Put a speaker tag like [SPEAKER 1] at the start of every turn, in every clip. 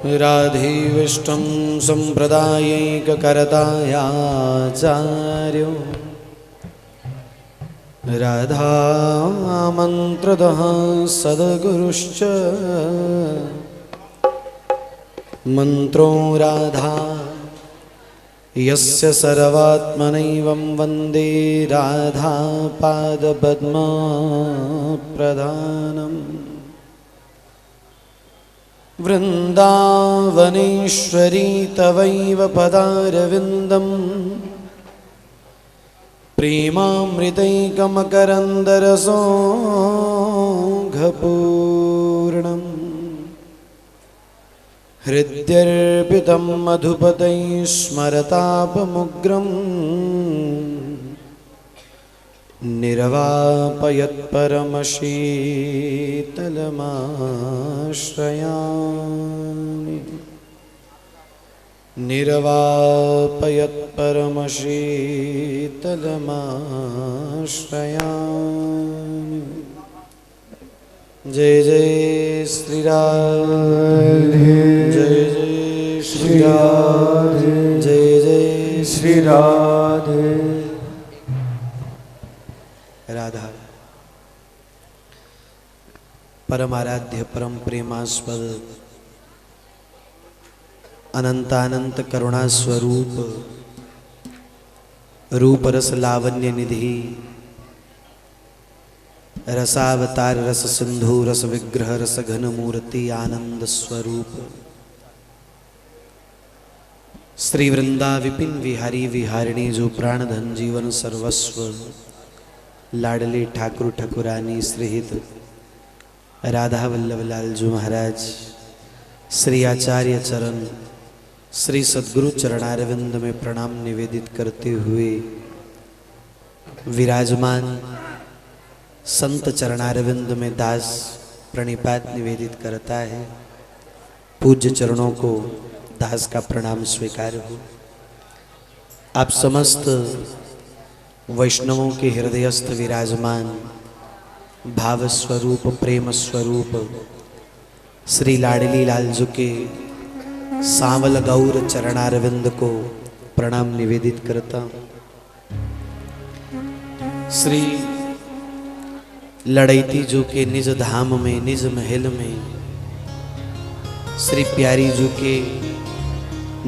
[SPEAKER 1] राधेविष्टं सम्प्रदायैककरतायाचार्यो राधामन्त्रदः सद्गुरुश्च मन्त्रो राधा यस्य सर्वात्मनैवं वन्दे राधापादपद्मप्रधानम् वृन्दावनेश्वरी तवैव पदारविन्दम् प्रेमामृतैकमकरन्दरसोऽघपूर्णम् हृद्यर्पितं मधुपतैः स्मरतापमुग्रम् निर्वापयत्परमशीतलमाश्रयामि निर्वापयत्परमशीतलमाश्रयामि। जय जय श्री राधे, जय जय श्री राधे, जय जय श्री राधे। राधा परमाराध्य परम प्रेमास्पद अनंतानंत करुणा स्वरूप रूप रस लावण्य निधि रसावतार रस सिंधु रस विग्रह रस घन मूर्ति आनंद स्वरूप श्री वृंदा विपिन विहारी विहारिणी जो प्राणधन जीवन सर्वस्व लाडले ठाकुर ठकुरानी श्रीहित राधा वल्लभ लाल जी महाराज श्री आचार्य चरण श्री सद्गुरु चरणारविंद में प्रणाम निवेदित करते हुए विराजमान संत चरणारविंद में दास प्रणिपात निवेदित करता है। पूज्य चरणों को दास का प्रणाम स्वीकार हो। आप समस्त वैष्णवों के हृदयस्थ विराजमान भाव स्वरूप प्रेम स्वरूप श्री लाडली लालजू के सांवल गौर चरणारविंद को प्रणाम निवेदित करता हूँ। श्री लड़ैती जू के निज धाम में निज महल में श्री प्यारी जू के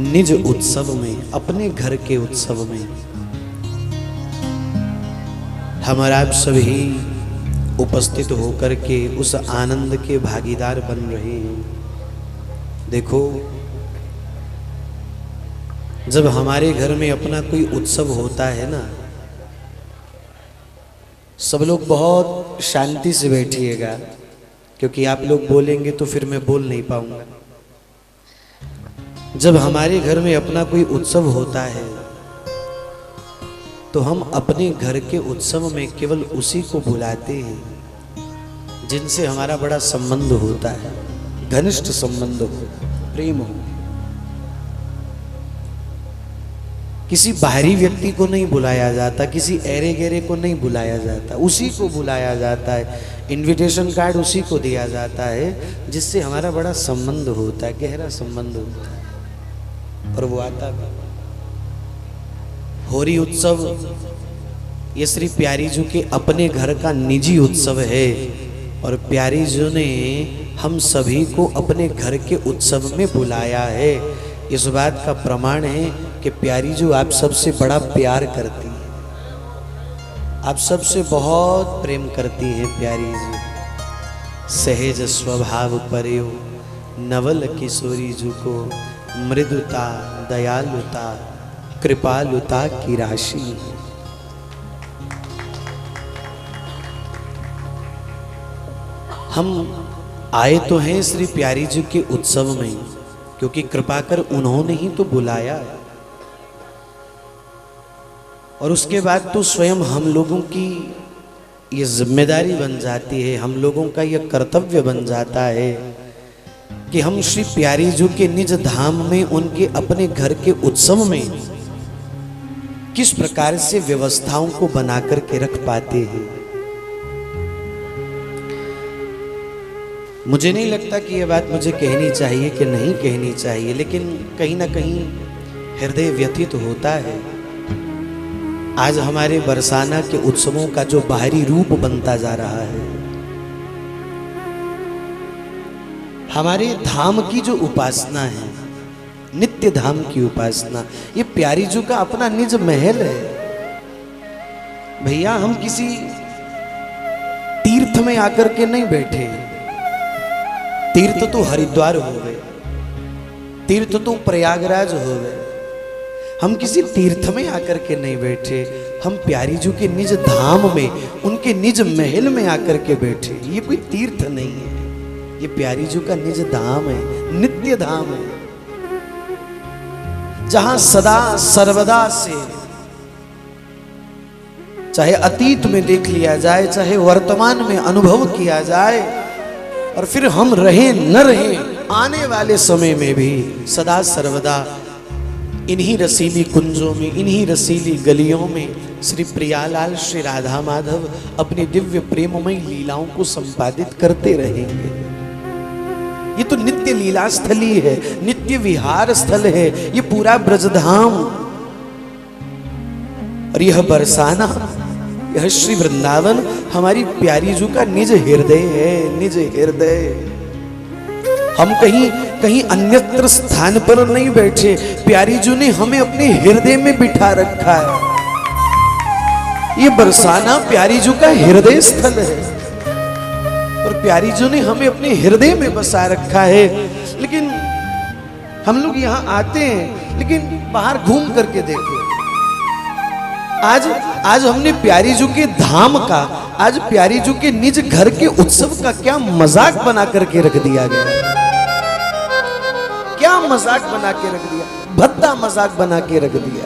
[SPEAKER 1] निज उत्सव में अपने घर के उत्सव में हमारा आप सभी उपस्थित होकर के उस आनंद के भागीदार बन रहे हैं। देखो, जब हमारे घर में अपना कोई उत्सव होता है ना, सब लोग बहुत शांति से बैठिएगा, क्योंकि आप लोग बोलेंगे तो फिर मैं बोल नहीं पाऊंगा। जब हमारे घर में अपना कोई उत्सव होता है तो हम अपने घर के उत्सव में केवल उसी को बुलाते हैं जिनसे हमारा बड़ा संबंध होता है, घनिष्ठ संबंध हो, प्रेम हो। किसी बाहरी व्यक्ति को नहीं बुलाया जाता, किसी ऐरे गहरे को नहीं बुलाया जाता, उसी को बुलाया जाता है। इनविटेशन कार्ड उसी को दिया जाता है जिससे हमारा बड़ा संबंध होता है, गहरा संबंध होता है, और वो आता है। होरी उत्सव ये श्री प्यारी जी के अपने घर का निजी उत्सव है, और प्यारी जी ने हम सभी को अपने घर के उत्सव में बुलाया है। इस बात का प्रमाण है कि प्यारी जी आप सबसे बड़ा प्यार करती है, आप सबसे बहुत प्रेम करती है प्यारी जी। सहज स्वभाव पर्यो नवल किशोरी जी को मृदुता दयालुता कृपालुता की राशि। हम आए तो हैं श्री प्यारी जी के उत्सव में, क्योंकि कृपा कर उन्होंने ही तो बुलाया है, और उसके बाद तो स्वयं हम लोगों की ये जिम्मेदारी बन जाती है, हम लोगों का ये कर्तव्य बन जाता है कि हम श्री प्यारी जी के निज धाम में उनके अपने घर के उत्सव में किस प्रकार से व्यवस्थाओं को बना करके रख पाते हैं। मुझे नहीं लगता कि ये बात मुझे कहनी चाहिए कि नहीं कहनी चाहिए, लेकिन कहीं ना कहीं हृदय व्यथित होता है। आज हमारे बरसाना के उत्सवों का जो बाहरी रूप बनता जा रहा है, हमारे धाम की जो उपासना है, नित्य धाम की उपासना, ये प्यारी जी का अपना निज महल है। भैया हम किसी तीर्थ में आकर के नहीं बैठे। तीर्थ तो हरिद्वार हो गए, तीर्थ तो प्रयागराज हो गए। हम किसी तीर्थ में आकर के नहीं बैठे, हम प्यारी जी के निज धाम में, उनके निज महल में आकर के बैठे। ये कोई तीर्थ नहीं है, ये प्यारी जी का निज धाम है, नित्य धाम है, जहां सदा सर्वदा से, चाहे अतीत में देख लिया जाए, चाहे वर्तमान में अनुभव किया जाए, और फिर हम रहे न रहे आने वाले समय में भी सदा सर्वदा इन्हीं रसीली कुंजों में, इन्हीं रसीली गलियों में श्री प्रियालाल श्री राधा माधव अपनी दिव्य प्रेममय लीलाओं को संपादित करते रहेंगे। ये तो नित्य लीला स्थली है, नित्य विहार स्थल है ये पूरा ब्रजधाम। और यह बरसाना, यह श्री वृंदावन हमारी प्यारी जी का निज हृदय है, निज हृदय। हम कहीं कहीं अन्यत्र स्थान पर नहीं बैठे, प्यारी जी ने हमें अपने हृदय में बिठा रखा है। ये बरसाना प्यारी जी का हृदय स्थल है, और प्यारी जी ने हमें अपने हृदय में बसा रखा है। लेकिन हम लोग यहाँ आते हैं, लेकिन बाहर घूम करके देखो, आज हमने प्यारी जी के धाम का, आज प्यारी जी के निज घर के उत्सव का क्या मजाक बना करके रख दिया गया, क्या मजाक बना के रख दिया, भद्दा मजाक बना के रख दिया।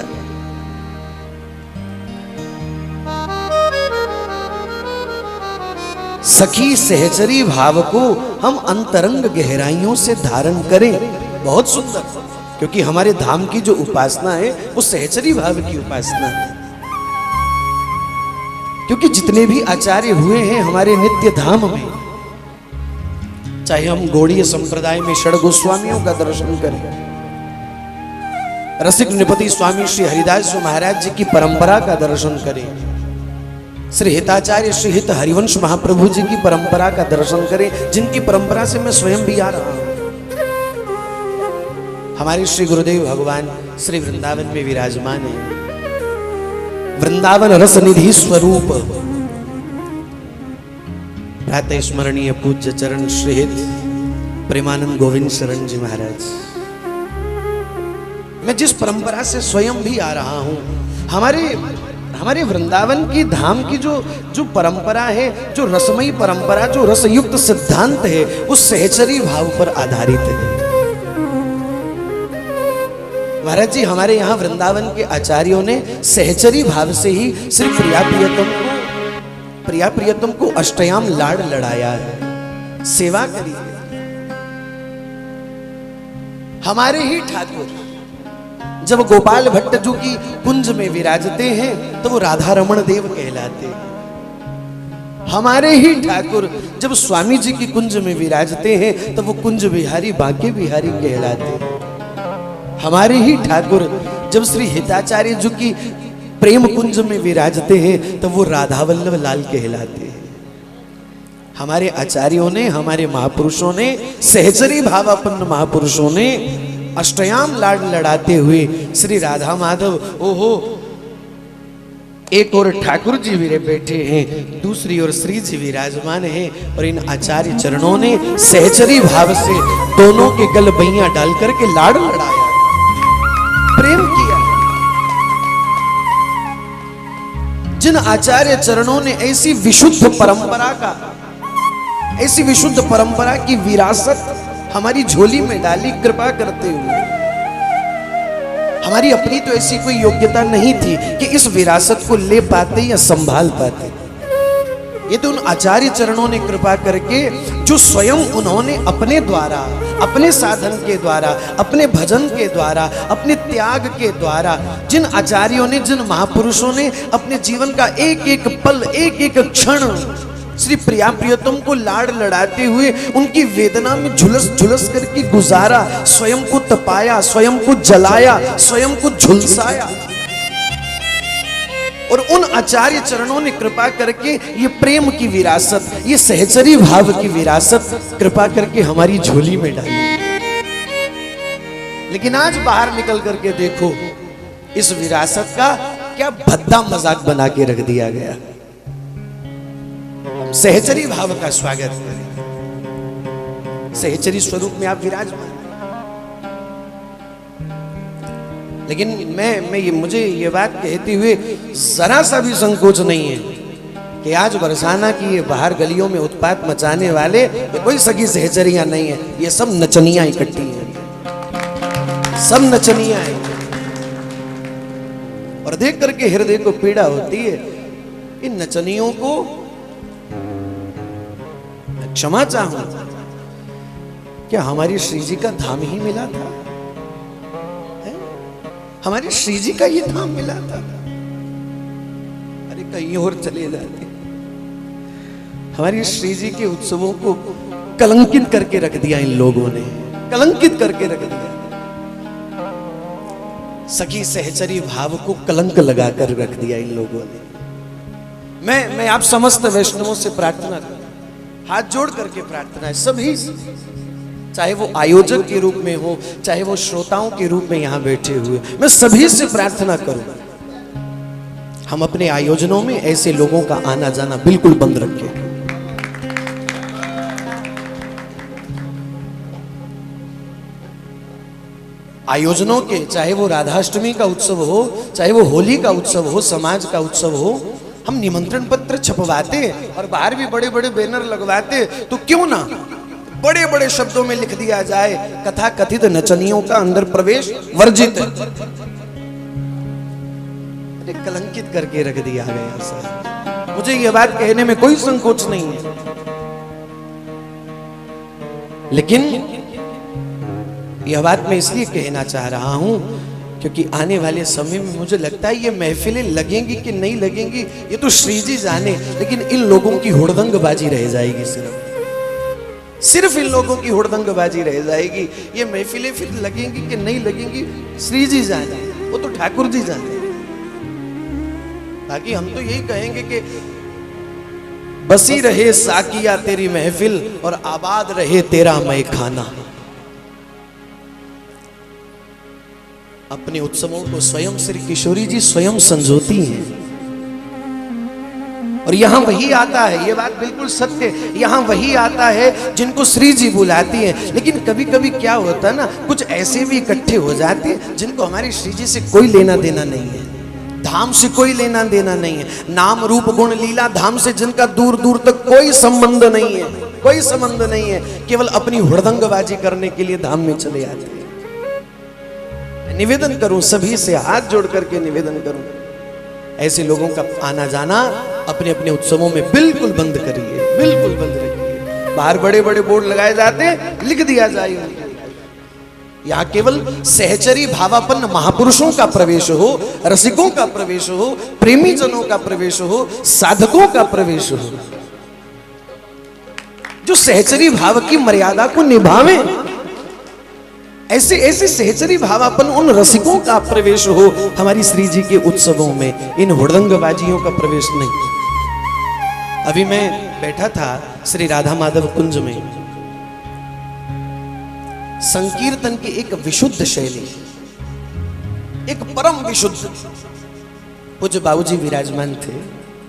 [SPEAKER 1] सखी सहचरी भाव को हम अंतरंग गहराइयों से धारण करें, बहुत सुंदर, क्योंकि हमारे धाम की जो उपासना है वो सहचरी भाव की उपासना है। क्योंकि जितने भी आचार्य हुए हैं हमारे नित्य धाम में, चाहे हम गौड़ीय संप्रदाय में षड गोस्वामियों का दर्शन करें, रसिक नृपति स्वामी श्री हरिदास महाराज जी की परंपरा का दर्शन करें, श्री हिताचार्य श्री हित हरिवंश महाप्रभु जी की परंपरा का दर्शन करें, जिनकी परंपरा से मैं स्वयं भी आ रहा हूं। हमारे श्री गुरुदेव भगवान श्री वृंदावन में विराजमान है, वृंदावन रस निधि स्वरूप, प्रातः स्मरणीय पूज्य चरण श्री हित प्रेमानंद गोविंद शरण जी महाराज। मैं जिस परंपरा से स्वयं भी आ रहा हूं, हमारे वृंदावन की धाम की जो परंपरा है, जो रसमयी परंपरा, जो रसयुक्त सिद्धांत है, उस सहचरी भाव पर आधारित है। महाराज जी हमारे यहाँ वृंदावन के आचार्यों ने सहचरी भाव से ही श्री प्रिया प्रियतम को अष्टयाम लाड़ लड़ाया है, सेवा करी है। हमारे ही ठाकुर जब गोपाल भट्ट जी की कुंज में विराजते हैं तो वो राधा रमण देव कहलाते हैं। हमारे ही ठाकुर जब स्वामी जी की कुंज में विराजते हैं तो वो कुंज बिहारी बांके बिहारी कहलाते हैं। हमारे ही ठाकुर जब श्री हिताचार्य जी की प्रेम कुंज में विराजते हैं तो वो राधा वल्लभ लाल कहलाते हैं। हमारे आचार्यों ने, हमारे महापुरुषों ने, सहचरी भावापन्न महापुरुषों ने अष्टयाम लाड़ लड़ाते हुए श्री राधा माधव, ओहो, एक और ठाकुर जी भी बैठे हैं, दूसरी ओर श्री जी विराजमान हैं, और इन आचार्य चरणों ने सहचरी भाव से दोनों के गल बैया डाल करके लाड़ लड़ाया, प्रेम किया। जिन आचार्य चरणों ने ऐसी विशुद्ध परंपरा की विरासत हमारी झोली में डाली कृपा करते हुए, हमारी अपनी तो ऐसी कोई योग्यता नहीं थी कि इस विरासत को ले पाते या संभाल पाते। ये तो उन आचार्य चरणों ने कृपा करके, जो स्वयं उन्होंने अपने द्वारा, अपने साधन के द्वारा, अपने भजन के द्वारा, अपने त्याग के द्वारा, जिन आचार्यों ने, जिन महापुरुषों ने अपने जीवन का एक एक पल, एक एक क्षण श्री प्रिया प्रियतम को लाड़ लड़ाते हुए उनकी वेदना में झुलस झुलस करके गुजारा, स्वयं को तपाया, स्वयं को जलाया, स्वयं को झुलसाया। और उन आचार्य चरणों ने कृपा करके ये प्रेम की विरासत, ये सहचरी भाव की विरासत कृपा करके हमारी झोली में डाली। लेकिन आज बाहर निकल करके देखो, इस विरासत का क्या भद्दा मजाक बना के रख दिया गया। सहचरी भाव का स्वागत करें, सहचरी स्वरूप में आप विराजमान। लेकिन मुझे ये बात कहते हुए जरा सा भी संकोच नहीं है कि आज बरसाना की ये बाहर गलियों में उत्पात मचाने वाले ये कोई सगी सहचरियां नहीं है, ये सब नचनियां इकट्ठी हैं, सब नचनियां हैं। और देख करके हृदय को पीड़ा होती है। इन नचनियों को क्षमा चाहूं, क्या हमारी श्री जी का धाम ही मिला था? हमारे श्री जी का ये धाम मिला था? अरे कहीं और चले जाते। हमारी श्री जी के उत्सवों को कलंकित करके रख दिया इन लोगों ने, कलंकित करके रख दिया। सखी सहचरी भाव को कलंक लगाकर रख दिया इन लोगों ने। मैं आप समस्त वैष्णवों से प्रार्थना करता, हाथ जोड़ करके प्रार्थना है सभी, चाहे वो आयोजक के रूप में हो, चाहे वो श्रोताओं के रूप में यहां बैठे हुए, मैं सभी से प्रार्थना करूं, हम अपने आयोजनों में ऐसे लोगों का आना जाना बिल्कुल बंद रखें। आयोजनों के, चाहे वो राधाष्टमी का उत्सव हो, चाहे वो होली का उत्सव हो, समाज का उत्सव हो, हम निमंत्रण पत्र छपवाते और बाहर भी बड़े बड़े बैनर लगवाते, तो क्यों ना बड़े बड़े शब्दों में लिख दिया जाए कथा कथित नचनियों का अंदर प्रवेश वर्जित है। अरे कलंकित करके रख दिया गया सर। मुझे यह बात कहने में कोई संकोच नहीं है, लेकिन यह बात मैं इसलिए कहना चाह रहा हूं क्योंकि आने वाले समय में मुझे लगता है ये महफिलें लगेंगी कि नहीं लगेंगी ये तो श्री जी जाने, लेकिन इन लोगों की हुड़दंगबाजी रह जाएगी। सिर्फ इन लोगों की हुड़दंगबाजी रह जाएगी। ये महफिलें फिर लगेंगी कि नहीं लगेंगी श्री जी जाने, वो तो ठाकुर जी जाने। बाकी हम तो यही कहेंगे कि बसी रहे साकिया तेरी महफिल और आबाद रहे तेरा मैं खाना। अपने उत्सवों को स्वयं श्री किशोरी जी स्वयं संजोती हैं और यहां वही आता है, ये बात बिल्कुल सत्य है, यहां वही आता है जिनको श्री जी बुलाती हैं। लेकिन कभी कभी क्या होता है ना, कुछ ऐसे भी इकट्ठे हो जाते हैं जिनको हमारी श्री जी से कोई लेना देना नहीं है, धाम से कोई लेना देना नहीं है, नाम रूप गुण लीला धाम से जिनका दूर दूर तक कोई संबंध नहीं है, कोई संबंध नहीं है, केवल अपनी हुड़दंगबाजी करने के लिए धाम में चले आते हैं। निवेदन करूं सभी से, हाथ जोड़ करके निवेदन करूं, ऐसे लोगों का आना जाना अपने अपने उत्सवों में बिल्कुल बंद करिए, बिल्कुल बंद रखिए। बाहर बड़े बड़े बोर्ड लगाए जाते हैं, लिख दिया जाए यहाँ केवल सहचरी भावापन्न महापुरुषों का प्रवेश हो, रसिकों का प्रवेश हो, प्रेमी जनों का प्रवेश हो, साधकों का प्रवेश हो, जो सहचरी भाव की मर्यादा को निभावे। ऐसे ऐसे सहचरी भावापन उन रसिकों का प्रवेश हो हमारी श्री जी के उत्सवों में, इन हुड़दंगबाजियों का प्रवेश नहीं। अभी मैं बैठा था श्री राधा माधव कुंज में, संकीर्तन की एक विशुद्ध शैली, एक परम विशुद्ध, पूज्य बाबूजी विराजमान थे,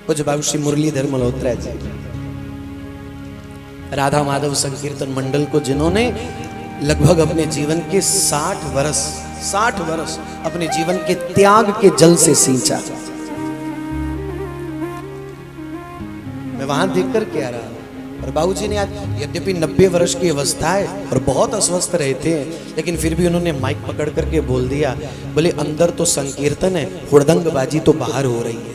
[SPEAKER 1] पूज्य बाबू श्री मुरलीधर मल्होत्रा जी, राधा माधव संकीर्तन मंडल को जिन्होंने लगभग अपने जीवन के 60 वर्ष अपने जीवन के त्याग के जल से सींचा। मैं वहां देख कर के आ रहा हूं, और बाबूजी ने आज यद्यपि 90 वर्ष की अवस्था है और बहुत अस्वस्थ रहे थे, लेकिन फिर भी उन्होंने माइक पकड़ करके बोल दिया, बोले अंदर तो संकीर्तन है, हुड़दंगबाजी तो बाहर हो रही है।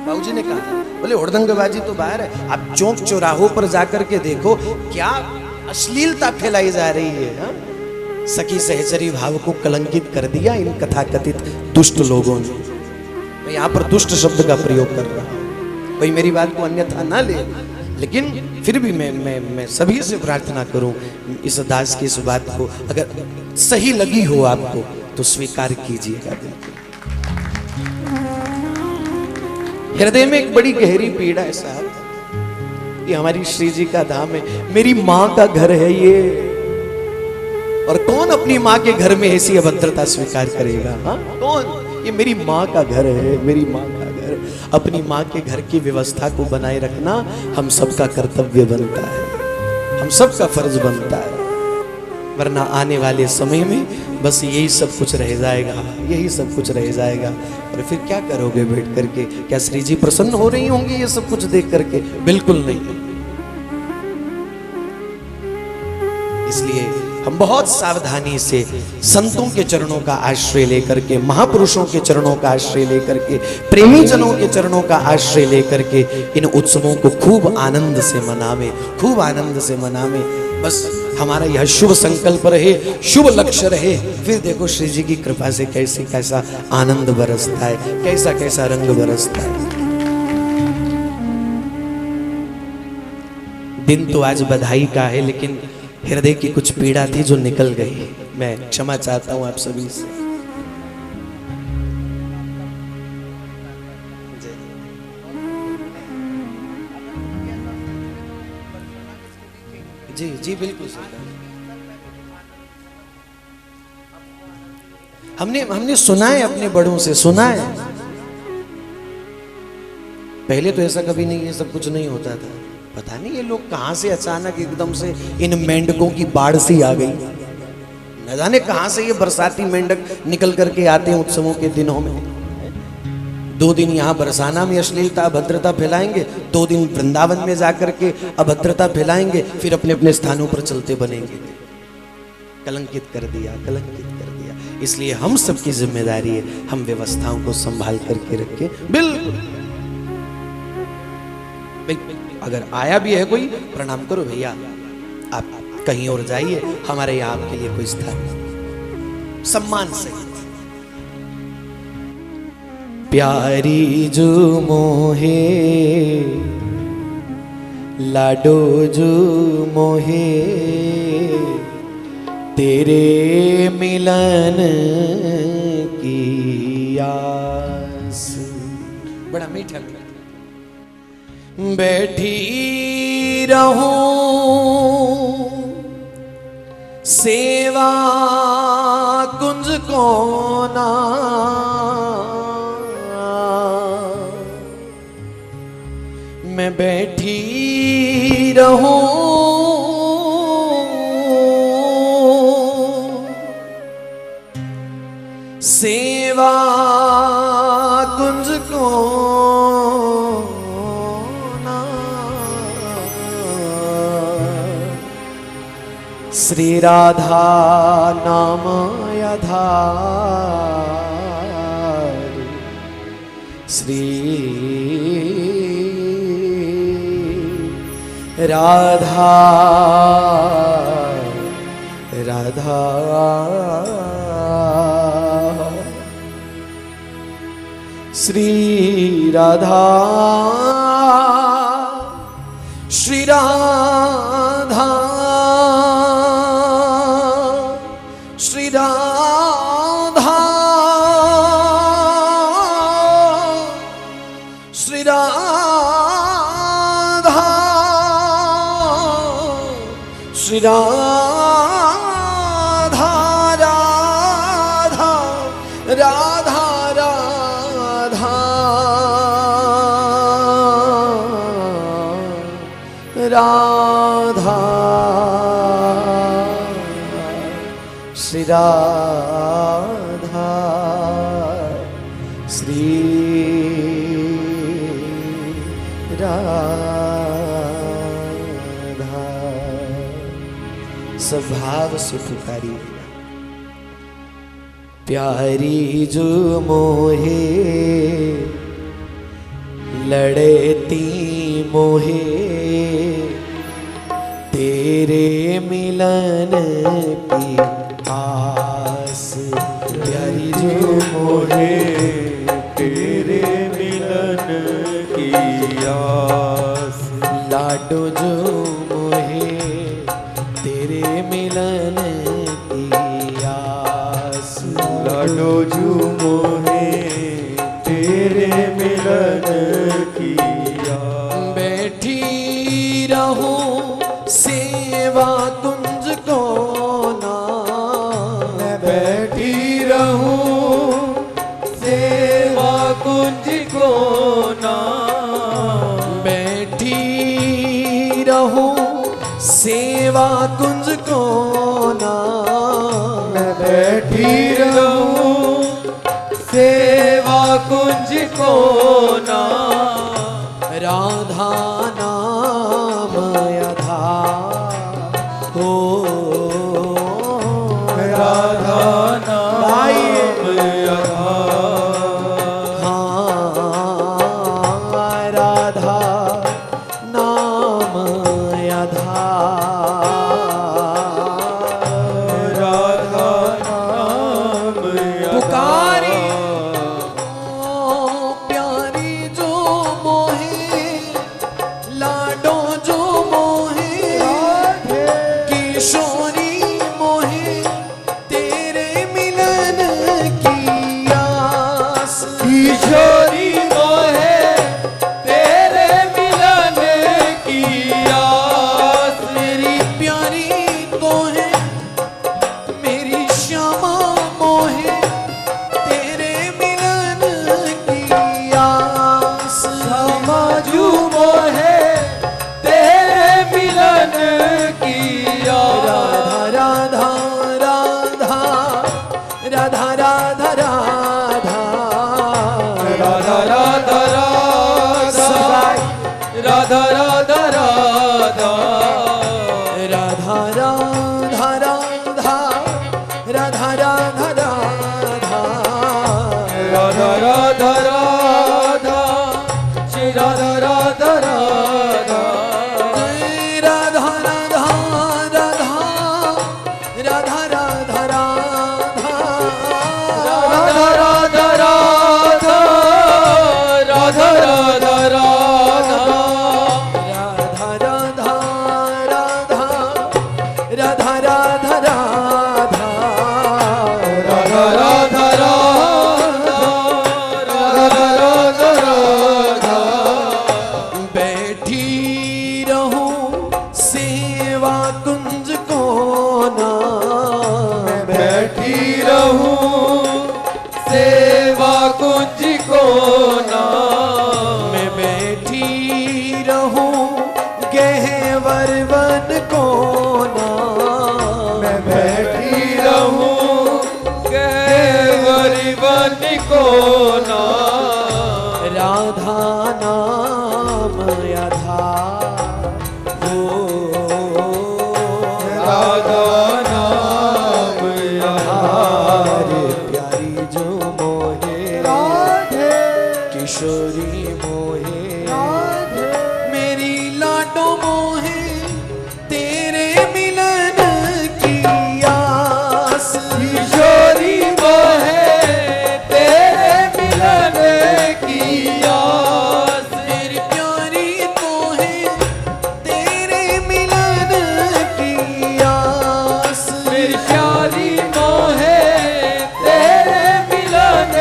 [SPEAKER 1] बाबूजी ने कहा, बोले हुड़दंगबाजी तो बाहर है, आप चौक चौराहों पर जाकर के देखो क्या अश्लीलता फैलाई जा रही है। हा? सखी सहचरी भाव को कलंकित कर दिया इन कथाकथित दुष्ट लोगों ने। मैं यहां पर दुष्ट शब्द का प्रयोग कर रहा हूं, कोई मेरी बात को अन्यथा ना ले, लेकिन फिर भी मैं सभी से प्रार्थना करूं, इस दास की इस बात को अगर सही लगी हो आपको तो स्वीकार कीजिएगा। हृदय में एक बड़ी गहरी पीड़ा है साहब, ये हमारी श्री जी का धाम है, मेरी माँ का घर है ये, और कौन अपनी माँ के घर में ऐसी अभद्रता स्वीकार करेगा? हाँ कौन? ये मेरी माँ का घर है, मेरी माँ का घर। अपनी माँ के घर की व्यवस्था को बनाए रखना हम सबका कर्तव्य बनता है, हम सबका फर्ज बनता है, वरना आने वाले समय में बस यही सब कुछ रह जाएगा, यही सब कुछ रह जाएगा। और फिर क्या करोगे बैठ करके? क्या श्री जी प्रसन्न हो रही होंगी ये सब कुछ देख करके? बिल्कुल नहीं। इसलिए हम बहुत सावधानी से संतों के चरणों का आश्रय लेकर के, महापुरुषों के चरणों का आश्रय लेकर के, प्रेमी जनों के चरणों का आश्रय लेकर के इन उत्सवों को खूब आनंद से मनावे, खूब आनंद से मनावे। बस हमारा यह शुभ संकल्प रहे, शुभ लक्ष्य रहे, फिर देखो श्री जी की कृपा से कैसे कैसा आनंद बरसता है, कैसा कैसा रंग बरसता है। दिन तो आज बधाई का है, लेकिन हृदय की कुछ पीड़ा थी जो निकल गई। मैं क्षमा चाहता हूं आप सभी से। जी जी बिल्कुल। हमने सुना है, अपने बड़ों से सुना है। पहले तो ऐसा कभी नहीं, ये सब कुछ नहीं होता था। पता नहीं ये लोग कहां से अचानक एकदम से इन मेंढकों की बाढ़ सी आ गई, न जाने कहां से ये बरसाती मेंढक निकल करके आते हैं उत्सवों के दिनों में। 2 दिन यहाँ बरसाना में अश्लीलता अभद्रता फैलाएंगे, 2 दिन वृंदावन में जाकर के अभद्रता फैलाएंगे, फिर अपने अपने स्थानों पर चलते बनेंगे। कलंकित कर दिया, कलंकित कर दिया। इसलिए हम सबकी जिम्मेदारी है, हम व्यवस्थाओं को संभाल करके रखें। बिल्कुल अगर आया भी है कोई, प्रणाम करो भैया, आप कहीं और जाइए, हमारे यहाँ आपके लिए कोई स्थान, सम्मान से। प्यारी जो मोहे लाडो जो मोहे, तेरे मिलन की आस। बड़ा मीठा बैठी रहूं सेवा कुंज कोना, मैं बैठी रहूं सेवा कुंज कोना, श्री राधा नाम आधार, श्री राधा राधा श्री राधा श्री राधा श्री राधा श्री राधा श्री राधा राधा राधा राधा श्री राधा श्री राधा। स्वभाव से पुकारी प्यारी जो मोहे लड़ती मोहे, तेरे मिलन की आस। प्यारी जो
[SPEAKER 2] मोहे तेरे मिलन की आस,
[SPEAKER 1] लाडो जो मोहे तेरे मिलन की आस,
[SPEAKER 2] लाडो जो मोहे तेरे मिलन की आस।
[SPEAKER 1] बैठी रहूं सेवा कुंज को ना,
[SPEAKER 2] मैं बैठी रहूं सेवा कुंज को ना,
[SPEAKER 1] बैठी रहूं सेवा कुंज को ना,
[SPEAKER 2] मैं बैठी रहूं सेवा कुंज को ना।
[SPEAKER 1] राधा नाम आधार हो,
[SPEAKER 2] राधा नाम आधार,
[SPEAKER 1] हाँ राधा नाम आधार,
[SPEAKER 2] राधा नाम
[SPEAKER 1] पुकारी
[SPEAKER 2] आधार।
[SPEAKER 1] प्यारी जो मोहे लाडो जो मोहे किशोरी मोहे तेरे मिलन की आस,
[SPEAKER 2] किशोरी मोहे तेरे मिलन की आस।
[SPEAKER 1] मेरी प्यारी तो है मेरी श्यामा मोहे तेरे मिलन की आस,
[SPEAKER 2] समाजू मोहे तेरे मिलन की आस।
[SPEAKER 1] राधा राधा राधा राधा राधा राधा
[SPEAKER 2] राधा राधा राधा, राधा राधा राधा,
[SPEAKER 1] राधा राधा राधा राधा राधा राधा,
[SPEAKER 2] राधा राधा राधा, श्री राधा राधा राधा।
[SPEAKER 1] राधा राधा राधा राधा राधा राधा,
[SPEAKER 2] राधा राधा राधा, राधा राधा राधा,
[SPEAKER 1] राधा राधा राधा राधा राधा राधा,
[SPEAKER 2] राधा राधा राधा, राधा राधा राधा।
[SPEAKER 1] बैठी रहूं सेवा कुंज को ना,
[SPEAKER 2] मैं बैठी रहूं सेवा कुंज को ना,
[SPEAKER 1] मैं बैठी रहूं गहवर वन को ना,
[SPEAKER 2] मैं बैठी रहूं केवरी वन को ना।
[SPEAKER 1] राधा नाम आधार हो,
[SPEAKER 2] राधा नाम आधार।
[SPEAKER 1] प्यारी जो मोहे किशोरी मोहे मेरी लाडो मोहे तेरे मिलन की आस,
[SPEAKER 2] किशोरी मोहे तेरे मिलन की आस।
[SPEAKER 1] मेरी प्यारी तो है तेरे मिलन की आस,
[SPEAKER 2] मेरी प्यारी मोहे तेरे मिलन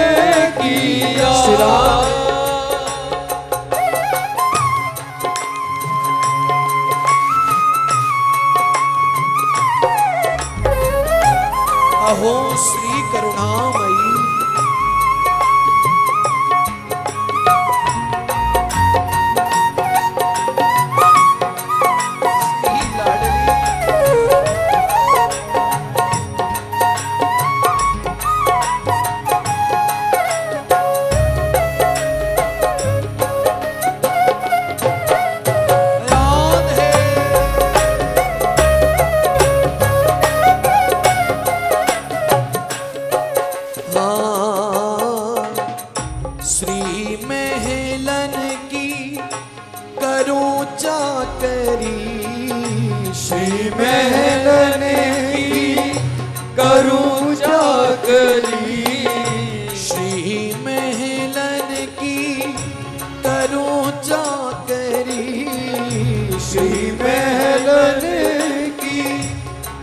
[SPEAKER 2] की आस।
[SPEAKER 1] अहो श्री करुणामयी श्री लाडली राधे श्री महलन की करूं चाकरी,
[SPEAKER 2] श्री महलन की करूं चाकरी,
[SPEAKER 1] श्री महलन की करूं चाकरी,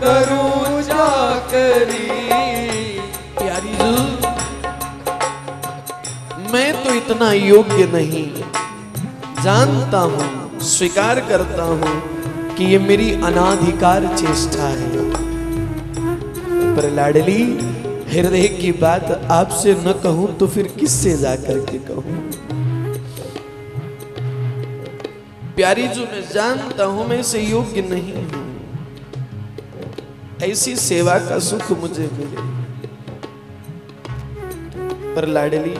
[SPEAKER 2] करूं चाकरी।
[SPEAKER 1] प्यारी जी, मैं तो इतना योग्य नहीं, जानता हूं, स्वीकार करता हूं कि ये मेरी अनाधिकार चेष्टा है, पर लाडली हृदय की बात आपसे न कहूं तो फिर किससे जाकर के कहूं। प्यारी जो मैं जानता हूं मैं इसे योग्य नहीं हूं, ऐसी सेवा का सुख मुझे मिले। पर लाडली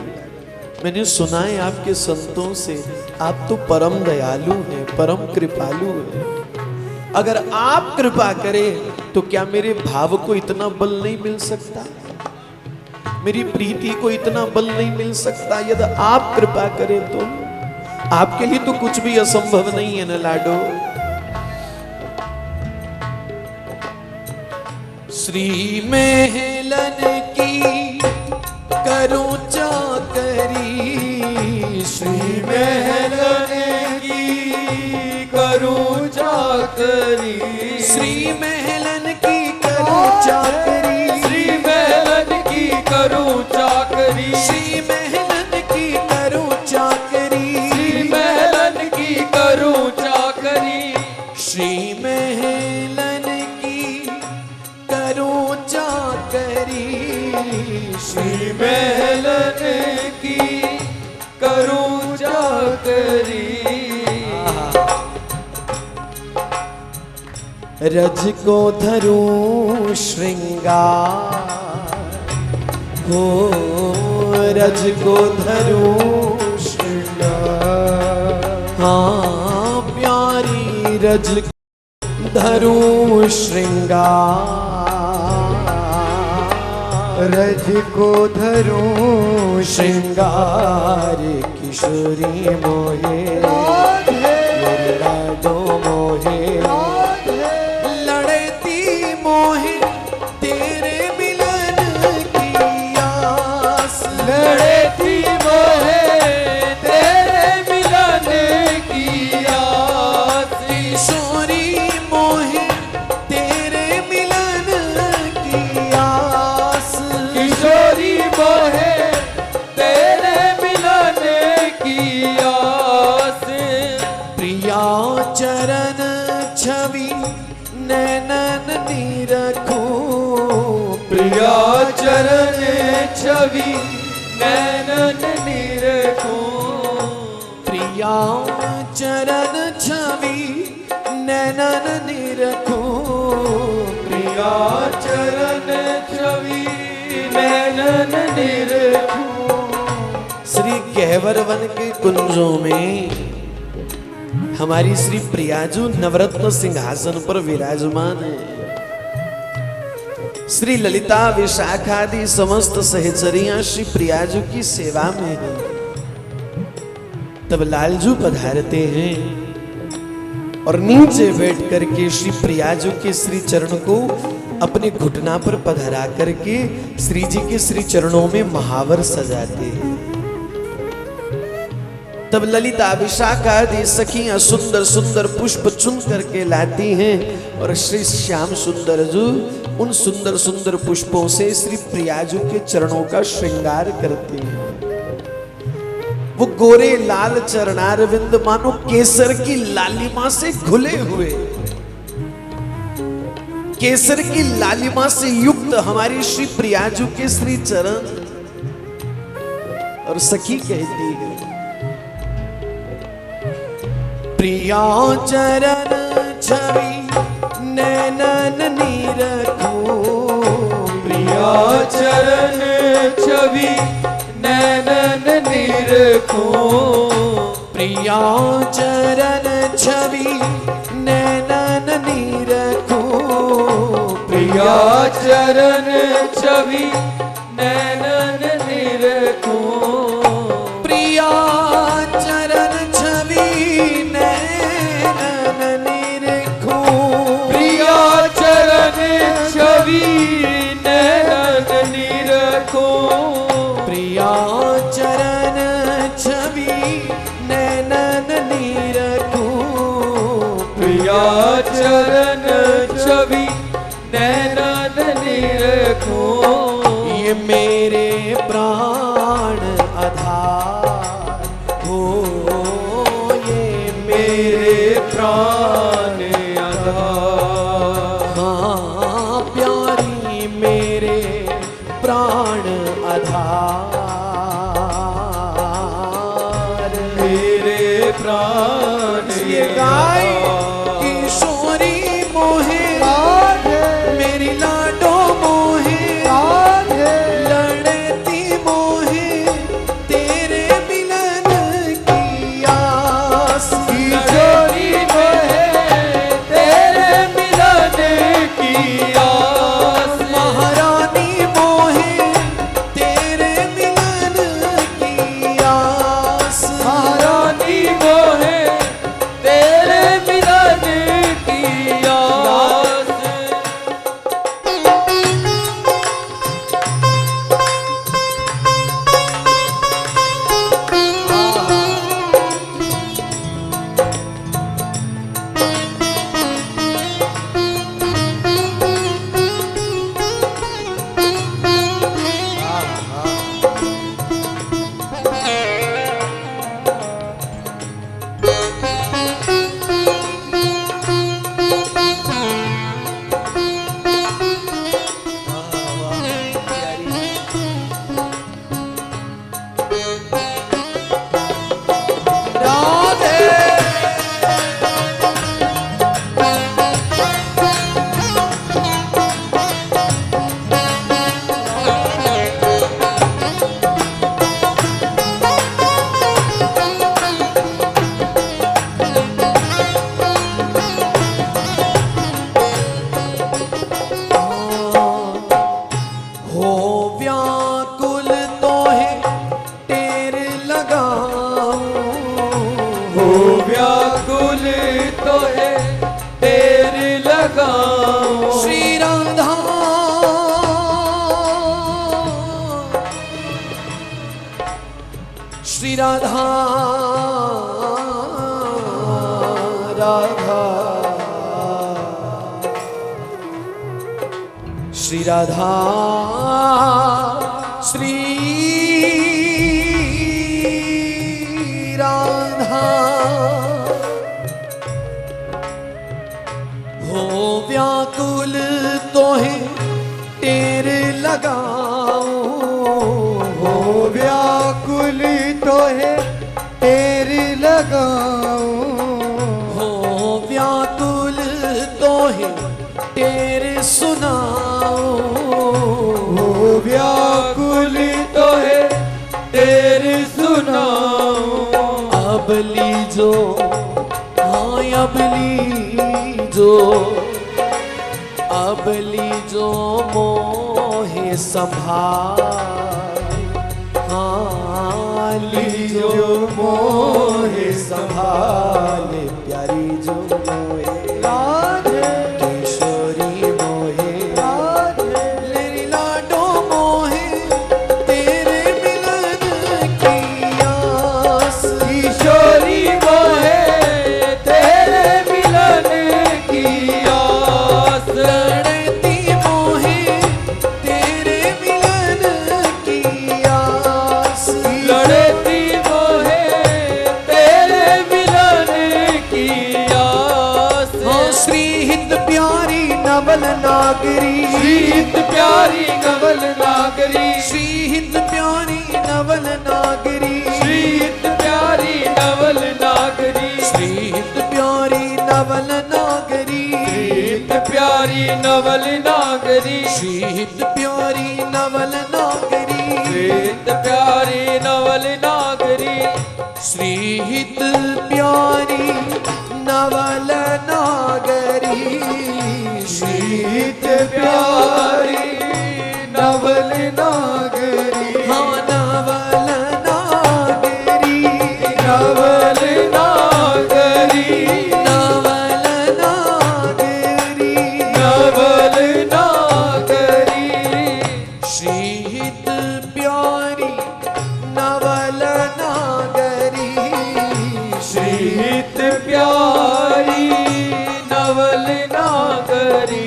[SPEAKER 1] मैंने सुना है आपके संतों से, आप तो परम दयालु हैं, परम कृपालु हैं। अगर आप कृपा करें तो क्या मेरे भाव को इतना बल नहीं मिल सकता, मेरी प्रीति को इतना बल नहीं मिल सकता? यदि आप कृपा करें तो आपके लिए तो कुछ भी असंभव नहीं है ना लाडो। श्री महलन की करूं चाकरी,
[SPEAKER 2] श्री महलन की करूं चाकरी।
[SPEAKER 1] श्री महलन की करूं चाकरी,
[SPEAKER 2] श्री महलन की करूं चाकरी।
[SPEAKER 1] श्री महलन की करूं चाकरी,
[SPEAKER 2] श्री महलन की करूं चाकरी।
[SPEAKER 1] श्री महलन की करूं चाकरी,
[SPEAKER 2] श्री महलन की करूं चाकरी।
[SPEAKER 1] रज को धरूं श्रृंगार, हो रज को धरूं श्रृंगार। हाँ प्यारी रज धरूं श्रृंगार,
[SPEAKER 2] रज को धरूं
[SPEAKER 1] श्रृंगार। किशोरी मोहे मेरे लाडो मोहे, लड़ती मोहे तेरे मिलन की आस।
[SPEAKER 2] लड़ती मोहे तेरे मिलन की आस।
[SPEAKER 1] किशोरी मोहे तेरे मिलन की आस।
[SPEAKER 2] किशोरी मोहे तेरे मिलन की आस।
[SPEAKER 1] प्रिया चरण छवि नैनन निरखूं,
[SPEAKER 2] प्रिया चरण छवि नैनन निरखूं।
[SPEAKER 1] प्रिया चरण छवि नैनन निरखूं।
[SPEAKER 2] प्रिया चरण छवि नैनन निरखूं।
[SPEAKER 1] श्री गहवर वन के कुंजों में हमारी श्री प्रियाजू नवरत्न सिंहासन पर विराजमान है। श्री ललिता विशाखादि समस्त सहचरियां श्री प्रियाजू की सेवा में हैं। तब लालजू पधारते हैं और नीचे बैठ करके श्री प्रियाजू के श्री चरण को अपने घुटना पर पधरा करके श्री जी के श्री चरणों में महावर सजाते हैं। तब ललिता विशाखा आदि सखियां सुंदर सुंदर पुष्प चुन करके लाती हैं और श्री श्याम सुंदर जी उन सुंदर सुंदर पुष्पों से श्री प्रियाजू के चरणों का श्रृंगार करते हैं। वो गोरे लाल चरणारविंद मानो केसर की लालिमा से घुले हुए, केसर की लालिमा से युक्त हमारी श्री प्रियाजू के श्री चरण। और सखी कहती है प्रिया चरण छवि नैनन निरखूं।
[SPEAKER 2] प्रिया चरण छवि नैनन निरखूं।
[SPEAKER 1] प्रिया चरण छवि नैनन निरखूं।
[SPEAKER 2] प्रिया चरण छवि नैनन निरखूं।
[SPEAKER 1] प्रिया चरण छवि नैनन निरखूं।
[SPEAKER 2] प्रिया चरण छवि नैनन निरखूं।
[SPEAKER 1] प्रिया चरण छवि नैनन निरखूं।
[SPEAKER 2] प्रिया चरण छवि नैनन निरखूं
[SPEAKER 1] ये मेरे प्राण आधार हो, ये
[SPEAKER 2] मेरे प्राण आधार।
[SPEAKER 1] हाँ प्यारी मेरे प्राण आधार,
[SPEAKER 2] मेरे प्राण
[SPEAKER 1] ये गाय किशोरी मोहे मेरी लाडो मोहे लड़ती मोहे तेरे मिलन की आस।
[SPEAKER 2] किशोरी मोहे तेरे मिलन की आस।
[SPEAKER 1] महारानी मोहे तेरे मिलन की आस।
[SPEAKER 2] महारानी मोहे तेरे मिलन की आस।
[SPEAKER 1] हो व्याकुल तोहे टेर लगाऊं,
[SPEAKER 2] हो व्याकुल तो है तेर लगाऊं।
[SPEAKER 1] श्री राधा श्री राधा राधा श्री राधा श्री राधा हो व्याकुल तोहे टेर लगाऊं,
[SPEAKER 2] हो व्याकुल तो है तेर लगाऊं।
[SPEAKER 1] हो व्याकुल तोहे टेर सुनाऊं,
[SPEAKER 2] हो व्याकुल तो है तेर सुनाऊं।
[SPEAKER 1] अब लीजो हाँ अब लीजो, अब लीजो मोहे संभाल, हाँ लीजो मोहे संभाल प्यारी जो मोहे किशोरी मोहे मेरी लाडो मोहे तेरे मिलन की आस।
[SPEAKER 2] किशोरी मोहे तेरे मिलन की आस।
[SPEAKER 1] लड़ती मोहे तेरे मिलन की आस।
[SPEAKER 2] लड़ती मोहे तेरे मिलन की आस।
[SPEAKER 1] हाँ श्री हिंद प्यारी नवल नागरी,
[SPEAKER 2] श्री हिंद प्यारी नवल नागरी।
[SPEAKER 1] श्री हिंद प्यारी नवल नागरी,
[SPEAKER 2] श्री हिंद प्यारी नवल नागरी।
[SPEAKER 1] श्री हिंद प्यारी नवल नागरी,
[SPEAKER 2] हिंद प्यारी नवल नागरी।
[SPEAKER 1] श्री हिंद प्यारी नवल नागरी,
[SPEAKER 2] हिंद प्यारी नवल नागरी।
[SPEAKER 1] श्री हिंद प्यारी नवल नागरी, श्री
[SPEAKER 2] हिंद प्यारी नवल नागरी।
[SPEAKER 1] हाँ नवल नागरी,
[SPEAKER 2] नवल नागरी।
[SPEAKER 1] नवल नागरी,
[SPEAKER 2] नवल नागरी।
[SPEAKER 1] श्री हिंद प्यारी नवल नागरी,
[SPEAKER 2] श्री हिंद प्यारी नवल नागरी।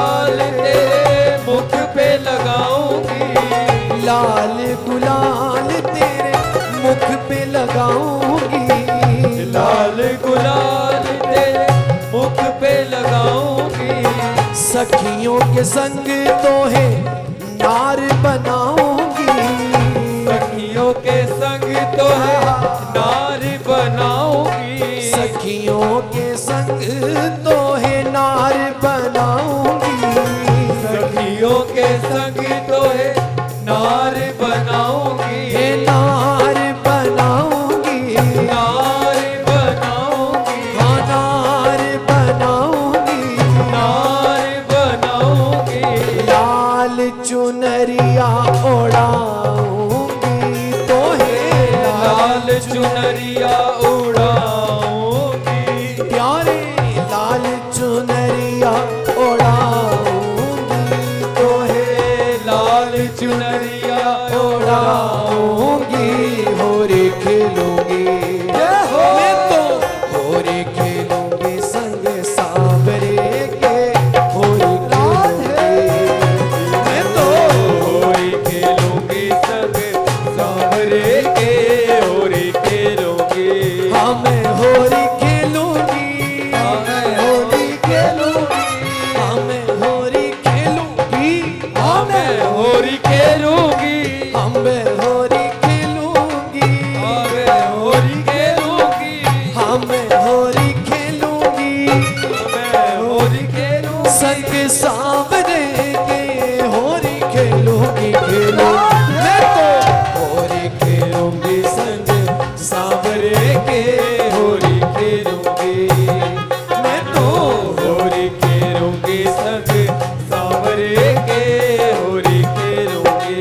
[SPEAKER 2] गुलाल तेरे मुख पे लगाऊंगी,
[SPEAKER 1] लाल गुलाल तेरे मुख पे लगाऊंगी,
[SPEAKER 2] लाल गुलाल तेरे मुख पे लगाऊंगी,
[SPEAKER 1] सखियों के संग तो है नार बनाऊंगी,
[SPEAKER 2] सखियों के संग तो है नार बनाऊंगी,
[SPEAKER 1] सखियों के संग तो है नार बनाऊंगी,
[SPEAKER 2] सखियों के संग तो है नार बनाऊंगी,
[SPEAKER 1] हे नार बनाऊंगी,
[SPEAKER 2] नार बनाऊंगी,
[SPEAKER 1] हाँ नार बनाऊंगी,
[SPEAKER 2] नार बनाऊंगी,
[SPEAKER 1] लाल चुनरिया ओढ़ाऊंगी तो है
[SPEAKER 2] लाल चुनरिया उड़ाऊंगी,
[SPEAKER 1] प्यारे लाल चुनरिया ओढ़ाऊंगी तो है
[SPEAKER 2] लाल चुनरिया
[SPEAKER 1] ओढ़ाऊंगी, होरे खेलूंगी मैं तो, होरे खेलूंगी संग सांवरे के, होरे खेलूंगी मैं तो,
[SPEAKER 2] होरी खेलूंगी संग सांवरे के, होरी खेलूंगी,
[SPEAKER 1] हाँ मैं होरी खेलूंगी,
[SPEAKER 2] हाँ मैं
[SPEAKER 1] होली खेलूंगी, हाँ मैं होरी खेलूंगी,
[SPEAKER 2] हाँ मैं होरी खेलूंगी,
[SPEAKER 1] हाँ मैं होरी खेलूंगी,
[SPEAKER 2] हाँ मैं होरी खेलूंगी,
[SPEAKER 1] हाँ मैं होरी खेलूंगी,
[SPEAKER 2] हाँ मैं होरी खेलूंगी,
[SPEAKER 1] संग सांवरे के होरी खेलूंगी, खेलूं मैं तो, होरी खेलूंगी संग सांवरे के, होरी खेलूंगी मैं तो,
[SPEAKER 2] होरी खेलूंगी संग सांवरे के, होरी खेलूंगी,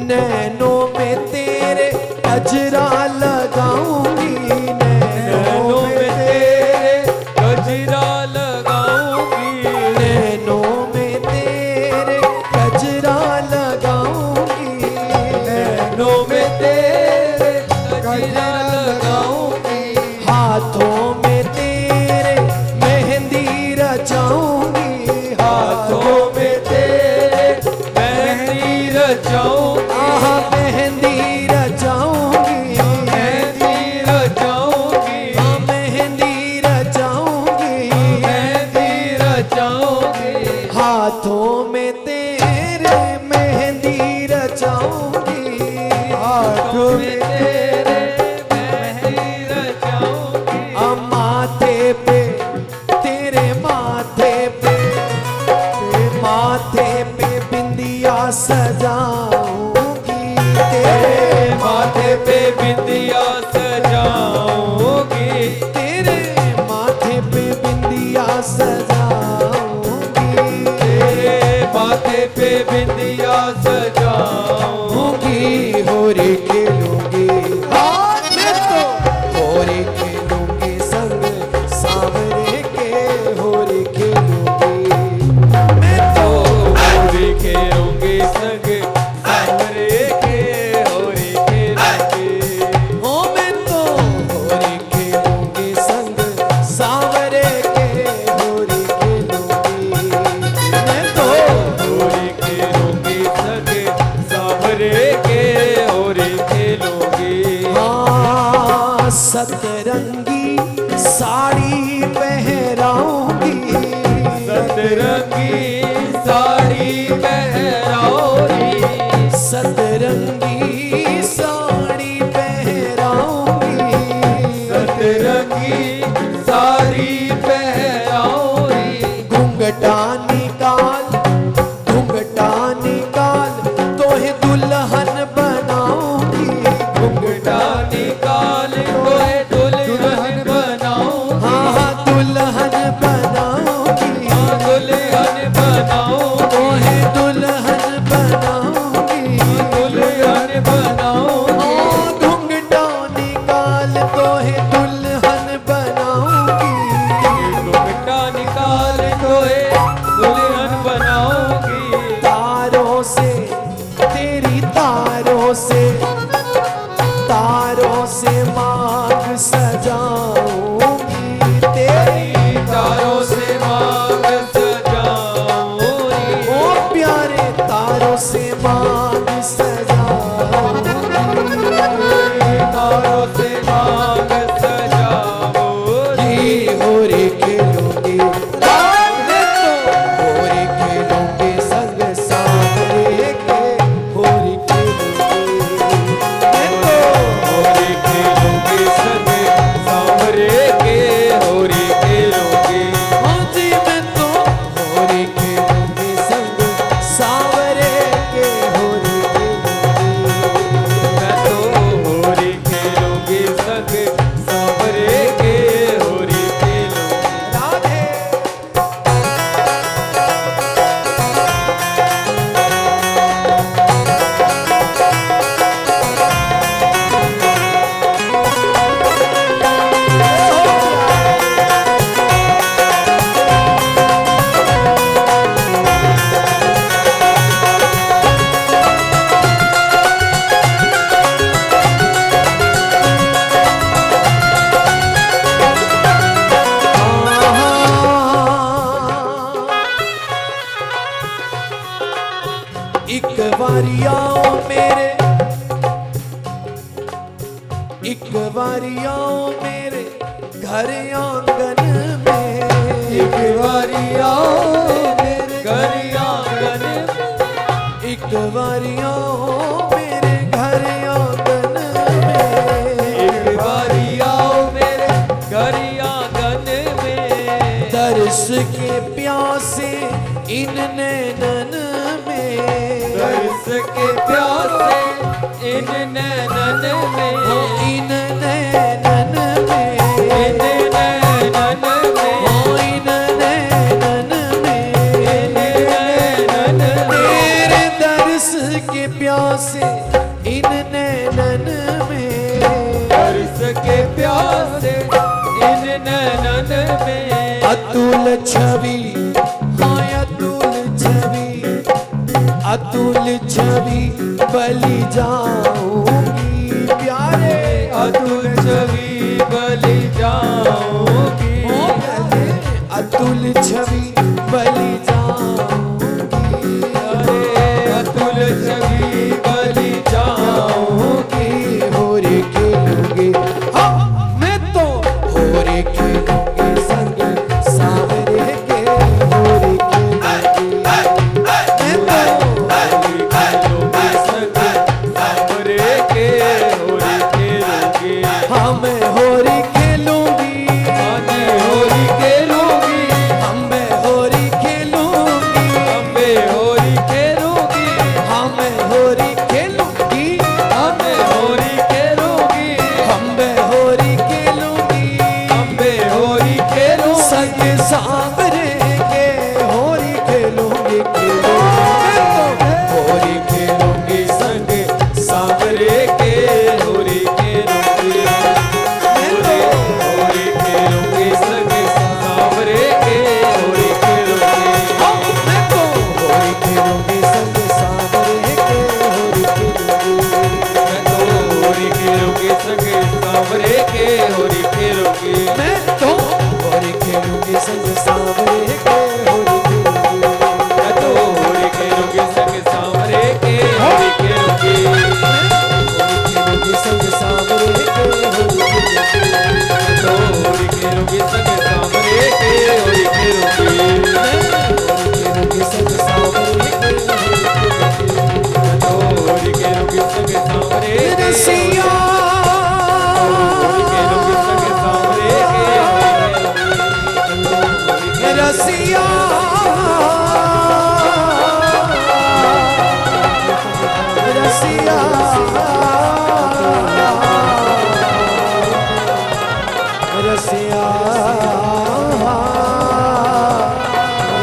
[SPEAKER 1] नैनों में तेरे अजरा लगाऊंगी,
[SPEAKER 2] नैनों में तेरे गजरा लगाऊंगी,
[SPEAKER 1] नैनों में तेरे गजरा लगाऊंगी,
[SPEAKER 2] नैनों में तेरे गजरा लगाऊंगी,
[SPEAKER 1] हाथों में तेरे मेहंदी रचाऊंगी,
[SPEAKER 2] हाथों में तेरे मेहंदी रचाऊंगी,
[SPEAKER 1] आह मेहंदी रचाऊंगी,
[SPEAKER 2] मेहंदी रचाऊंगी,
[SPEAKER 1] हाँ मेहंदी रचाऊंगी,
[SPEAKER 2] मेहंदी रचाऊंगी,
[SPEAKER 1] हाथों में तेरे मेहंदी रचाऊंगी,
[SPEAKER 2] हाथों में तेरे मेहंदी रचाऊंगी,
[SPEAKER 1] माथे पे तेरे माथे पे, तेरे माथे पे बिंदिया सजाऊंगी, तेरे
[SPEAKER 2] माथे पे बिंदिया सजाऊंगी,
[SPEAKER 1] तेरे माथे पे बिंदिया सजाऊंगी,
[SPEAKER 2] तेरे माथे पे बिंदिया सजाऊंगी,
[SPEAKER 1] होरी खेलूंगी हाँ मैं तो, होरी खेलूंगी संग सांवरे के, होरी खेलूंगी मैं तो,
[SPEAKER 2] होरी खेलूंगी संग सांवरे के, होरी खेलूंगी,
[SPEAKER 1] हो मैं तो, होरी खेलूंगी संग सांवरे के, होरी खेलूंगी मैं तो,
[SPEAKER 2] होरी खेलूंगी संग सांवरे के, होरी खेलूंगी,
[SPEAKER 1] हाँ सतरंगी साड़ी पहराऊंगी,
[SPEAKER 2] सतरंगी साड़ी पहराऊंगी,
[SPEAKER 1] सतरंगी साड़ी पहराऊंगी,
[SPEAKER 2] सतरंगी साड़ी
[SPEAKER 1] होरी खेलूंगी, होरी खेलूंगी संग सांवरे के, होरी खेलूंगी,
[SPEAKER 2] होरी खेलूंगी संग सांवरे के, होरी खेलूंगी।
[SPEAKER 1] हाँ जी मैं तो होरी खेलूंगी संग सांवरे के, होरी खेलूंगी,
[SPEAKER 2] मैं तो होरी खेलूंगी संग सांवरे के, होरी खेलूंगी।
[SPEAKER 1] राधे। एक बारी आओ मेरे, एक बारी आओ मेरे घर आंगन में,
[SPEAKER 2] एक बारी आओ मेरे घर आंगन में,
[SPEAKER 1] एक बारी आओ मेरे घर आंगन में,
[SPEAKER 2] एक बारी आओ मेरे घर आंगन में।
[SPEAKER 1] दर्श के प्यासे इन नैनन में,
[SPEAKER 2] दर्श के प्यासे इन नैनन में,
[SPEAKER 1] इन नैनन में,
[SPEAKER 2] इन नैनन में,
[SPEAKER 1] इन नैनन में,
[SPEAKER 2] इन नैनन में।
[SPEAKER 1] तेरे दर्श के प्यासे इन नैनन में,
[SPEAKER 2] दर्श के प्यासे इन नैनन में।
[SPEAKER 1] अतुल छवि, हाँ अतुल छवि, अतुल छवि बलि जाऊंगी प्यारे,
[SPEAKER 2] अतुल छवि बलि जाऊंगी,
[SPEAKER 1] अतुल छवि बलि जाऊंगी,
[SPEAKER 2] अरे अतुल छवि बलि जाऊंगी।
[SPEAKER 1] होरी खेलूंगी, हाँ मैं तो होरी खेलूंगी संग सांवरे के, होरी खेलूंगी, मैं तो
[SPEAKER 2] होरी खेलूंगी संग सांवरे के, होरी खेलूंगी।
[SPEAKER 1] हाँ मैं होरी खेलूंगी,
[SPEAKER 2] आने होरी खेलूंगी,
[SPEAKER 1] मैं होरी खेलूंगी,
[SPEAKER 2] अम्बे होरी खेलूंगी,
[SPEAKER 1] हाँ मैं होरी खेलूंगी,
[SPEAKER 2] आने होरी खेलूंगी,
[SPEAKER 1] मैं होरी खेलूंगी,
[SPEAKER 2] अम्बे होरी खेलूंगी।
[SPEAKER 1] संग सांवरे के, होरी खेलूंगी, खेलूंगी,
[SPEAKER 2] होरी खेलूंगी संग सांवरे के, होरी खेलूंगी, होरी खेलूंगी संग सांवरे के, होरी खेलूंगी।
[SPEAKER 1] मैं तो होरी खेलूंगी संग सांवरे के, होरी खेलूंगी,
[SPEAKER 2] मैं तो होरी खेलूंगी संग सांवरे के, होरी खेलूंगी।
[SPEAKER 1] मैं तो होरी खेलूंगी संग सांवरे के, होरी खेलूंगी,
[SPEAKER 2] मैं तो होरी खेलूंगी संग सांवरे के, होरी खेलूंगी।
[SPEAKER 1] होरी खेलूंगी संग सांवरे के, होरी खेलूंगी,
[SPEAKER 2] मैं तो होरी खेलूंगी संग सांवरे के, होरी खेलूंगी।
[SPEAKER 1] होरी खेलूंगी संग सांवरे के,
[SPEAKER 2] मैं तो होरी खेलूंगी संग सांवरे के,
[SPEAKER 1] रसिया,
[SPEAKER 2] होरी खेलूंगी संग सांवरे के,
[SPEAKER 1] रसिया, रसिया, रसिया,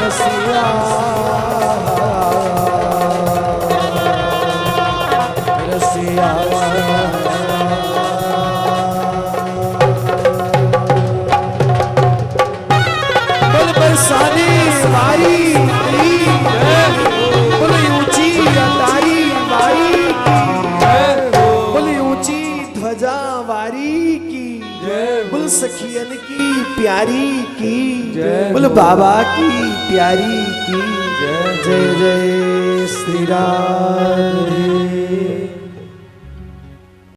[SPEAKER 1] रसिया, रसिया। बोल बरसाने वारी की, बोल ऊंची अटारी वारी की, बोल ऊंची ध्वजा वारी की, बोल सखियन की प्यारी की, बोल बाबा की प्यारी की, जय जय श्री राम।